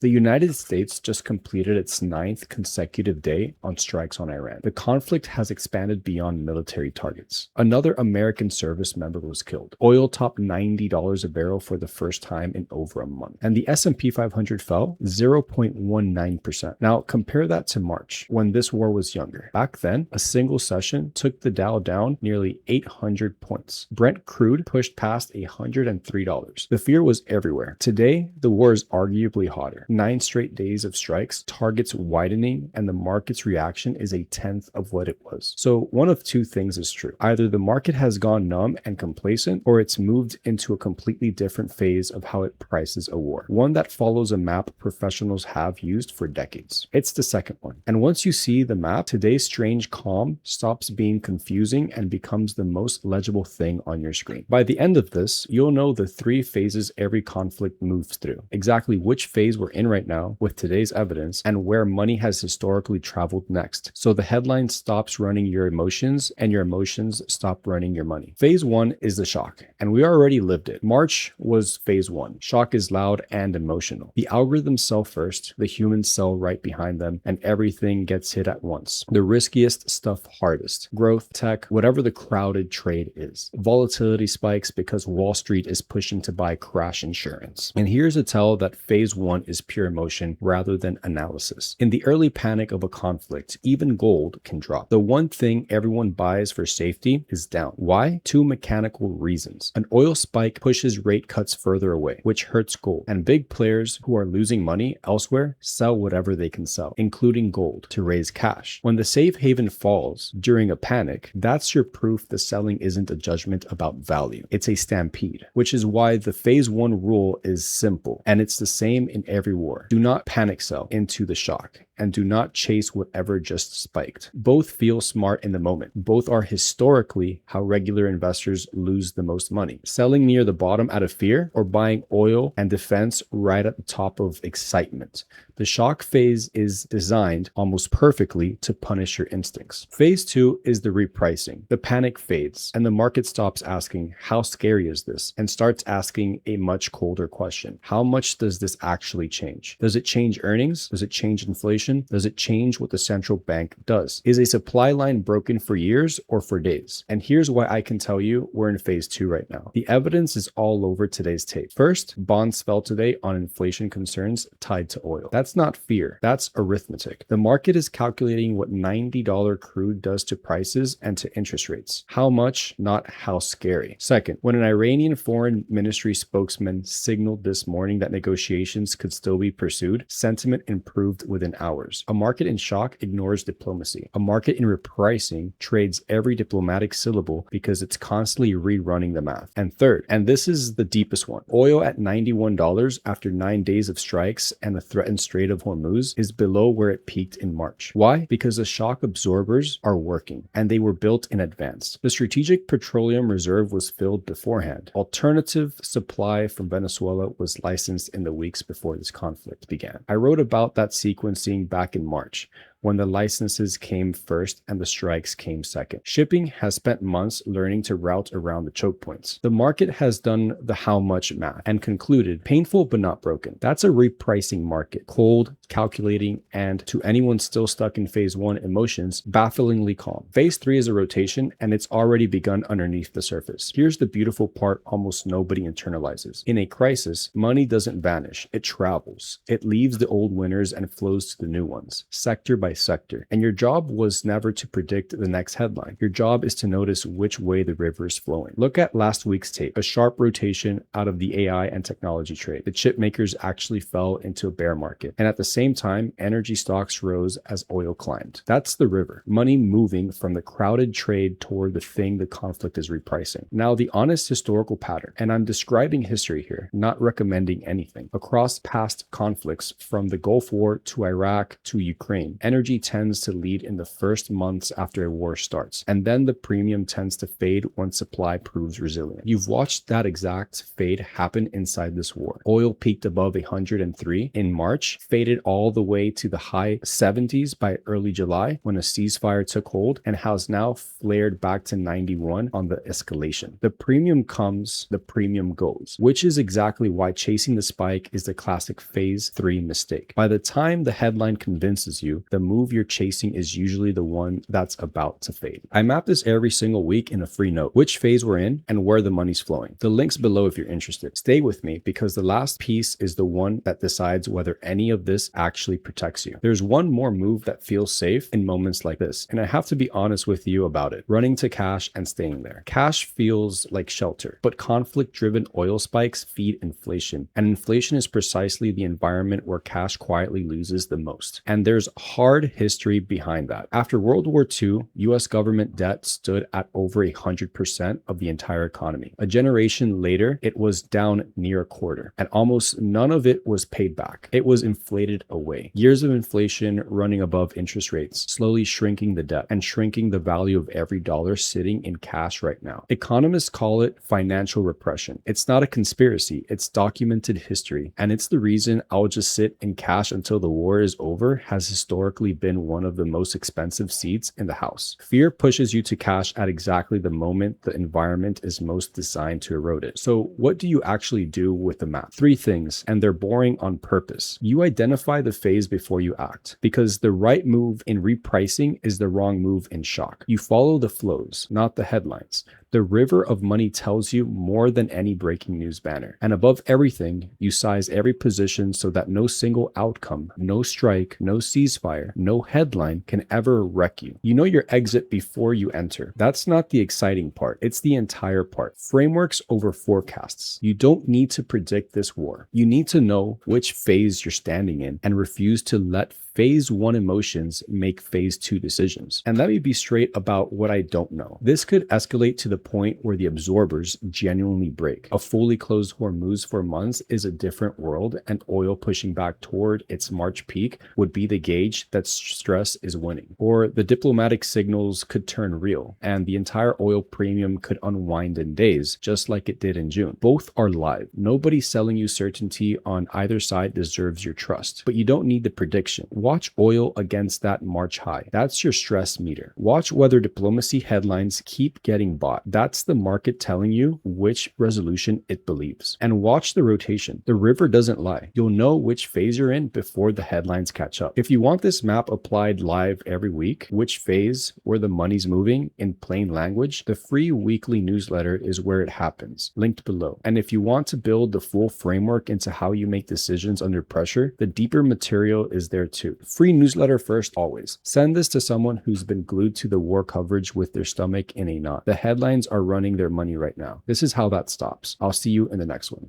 The United States just completed its ninth consecutive day on strikes on Iran. The conflict has expanded beyond military targets. Another American service member was killed. Oil topped $90 a barrel for the first time in over a month. And the S&P 500 fell 0.19%. Now, compare that to March, when this war was younger. Back then, a single session took the Dow down nearly 800 points. Brent crude pushed past $103. The fear was everywhere. Today, the war is arguably hotter. 9 straight days of strikes, targets widening, and the market's reaction is a tenth of what it was. So one of two things is true. Either the market has gone numb and complacent, or it's moved into a completely different phase of how it prices a war. One that follows a map professionals have used for decades. It's the second one. And once you see the map, today's strange calm stops being confusing and becomes the most legible thing on your screen. By the end of this, you'll know the 3 phases every conflict moves through, exactly which phase we're in right now with today's evidence, and where money has historically traveled next. So the headline stops running your emotions and your emotions stop running your money. Phase 1 is the shock, and we already lived it. March was phase 1. Shock is loud and emotional. The algorithms sell first, the humans sell right behind them, and everything gets hit at once. The riskiest stuff hardest. Growth, tech, whatever the crowded trade is. Volatility spikes because Wall Street is pushing to buy crash insurance. And here's a tell that phase 1 is pure emotion rather than analysis. In the early panic of a conflict, even gold can drop. The one thing everyone buys for safety is down. Why? 2 mechanical reasons. An oil spike pushes rate cuts further away, which hurts gold. And big players who are losing money elsewhere sell whatever they can sell, including gold, to raise cash. When the safe haven falls during a panic, that's your proof the selling isn't a judgment about value. It's a stampede, which is why the phase 1 rule is simple, and it's the same in every war. Do not panic sell into the shock, and do not chase whatever just spiked. Both feel smart in the moment. Both are historically how regular investors lose the most money. Selling near the bottom out of fear, or buying oil and defense right at the top of excitement. The shock phase is designed almost perfectly to punish your instincts. Phase 2 is the repricing. The panic fades, and the market stops asking, how scary is this? And starts asking a much colder question. How much does this actually change? Does it change earnings? Does it change inflation? Does it change what the central bank does? Is a supply line broken for years or for days? And here's why I can tell you we're in phase 2 right now. The evidence is all over today's tape. First, bonds fell today on inflation concerns tied to oil. That's not fear. That's arithmetic. The market is calculating what $90 crude does to prices and to interest rates. How much, not how scary. Second, when an Iranian foreign ministry spokesman signaled this morning that negotiations could still be pursued, sentiment improved within hours. A market in shock ignores diplomacy. A market in repricing trades every diplomatic syllable because it's constantly rerunning the math. And third, and this is the deepest one, oil at $91 after 9 days of strikes and the threatened Strait of Hormuz is below where it peaked in March. Why? Because the shock absorbers are working, and they were built in advance. The Strategic Petroleum Reserve was filled beforehand. Alternative supply from Venezuela was licensed in the weeks before this conflict began. I wrote about that sequencing back in March, when the licenses came first and the strikes came second. Shipping has spent months learning to route around the choke points. The market has done the how much math and concluded, painful but not broken. That's a repricing market, cold, calculating, and to anyone still stuck in phase 1 emotions, bafflingly calm. Phase 3 is a rotation, and it's already begun underneath the surface. Here's the beautiful part almost nobody internalizes. In a crisis, money doesn't vanish, it travels. It leaves the old winners and flows to the new ones, sector by sector. And your job was never to predict the next headline. Your job is to notice which way the river is flowing. Look at last week's tape, a sharp rotation out of the AI and technology trade. The chip makers actually fell into a bear market. And at the same time, energy stocks rose as oil climbed. That's the river. Money moving from the crowded trade toward the thing the conflict is repricing. Now, the honest historical pattern, and I'm describing history here, not recommending anything. Across past conflicts, from the Gulf War to Iraq to Ukraine, energy energy tends to lead in the first months after a war starts, and then the premium tends to fade once supply proves resilient. You've watched that exact fade happen inside this war. Oil peaked above 103 in March, faded all the way to the high 70s by early July when a ceasefire took hold, and has now flared back to 91 on the escalation. The premium comes, the premium goes, which is exactly why chasing the spike is the classic phase 3 mistake. By the time the headline convinces you, the move you're chasing is usually the one that's about to fade. I map this every single week in a free note, which phase we're in and where the money's flowing. The link's below if you're interested. Stay with me because the last piece is the one that decides whether any of this actually protects you. There's one more move that feels safe in moments like this, and I have to be honest with you about it. Running to cash and staying there. Cash feels like shelter, but conflict-driven oil spikes feed inflation, and inflation is precisely the environment where cash quietly loses the most. And there's hard history behind that. After World War II, US government debt stood at over 100% of the entire economy. A generation later, it was down near a quarter, and almost none of it was paid back. It was inflated away. Years of inflation running above interest rates, slowly shrinking the debt and shrinking the value of every dollar sitting in cash right now. Economists call it financial repression. It's not a conspiracy, it's documented history, and it's the reason I'll just sit in cash until the war is over has historically been one of the most expensive seats in the house. Fear pushes you to cash at exactly the moment the environment is most designed to erode it. So what do you actually do with the map? 3 things, and they're boring on purpose. You identify the phase before you act, because the right move in repricing is the wrong move in shock. You follow the flows, not the headlines. The river of money tells you more than any breaking news banner. And above everything, you size every position so that no single outcome, no strike, no ceasefire, no headline can ever wreck you. You know your exit before you enter. That's not the exciting part. It's the entire part. Frameworks over forecasts. You don't need to predict this war. You need to know which phase you're standing in and refuse to let phase 1 emotions make phase 2 decisions. And let me be straight about what I don't know. This could escalate to the point where the absorbers genuinely break. A fully closed Hormuz for months is a different world, and oil pushing back toward its March peak would be the gauge that stress is winning. Or the diplomatic signals could turn real, and the entire oil premium could unwind in days, just like it did in June. Both are live. Nobody selling you certainty on either side deserves your trust, but you don't need the prediction. Watch oil against that March high. That's your stress meter. Watch whether diplomacy headlines keep getting bought. That's the market telling you which resolution it believes. And watch the rotation. The river doesn't lie. You'll know which phase you're in before the headlines catch up. If you want this map applied live every week, which phase, where the money's moving in plain language, the free weekly newsletter is where it happens, linked below. And if you want to build the full framework into how you make decisions under pressure, the deeper material is there too. Free newsletter first, always. Send this to someone who's been glued to the war coverage with their stomach in a knot. The headlines are running their money right now. This is how that stops. I'll see you in the next one.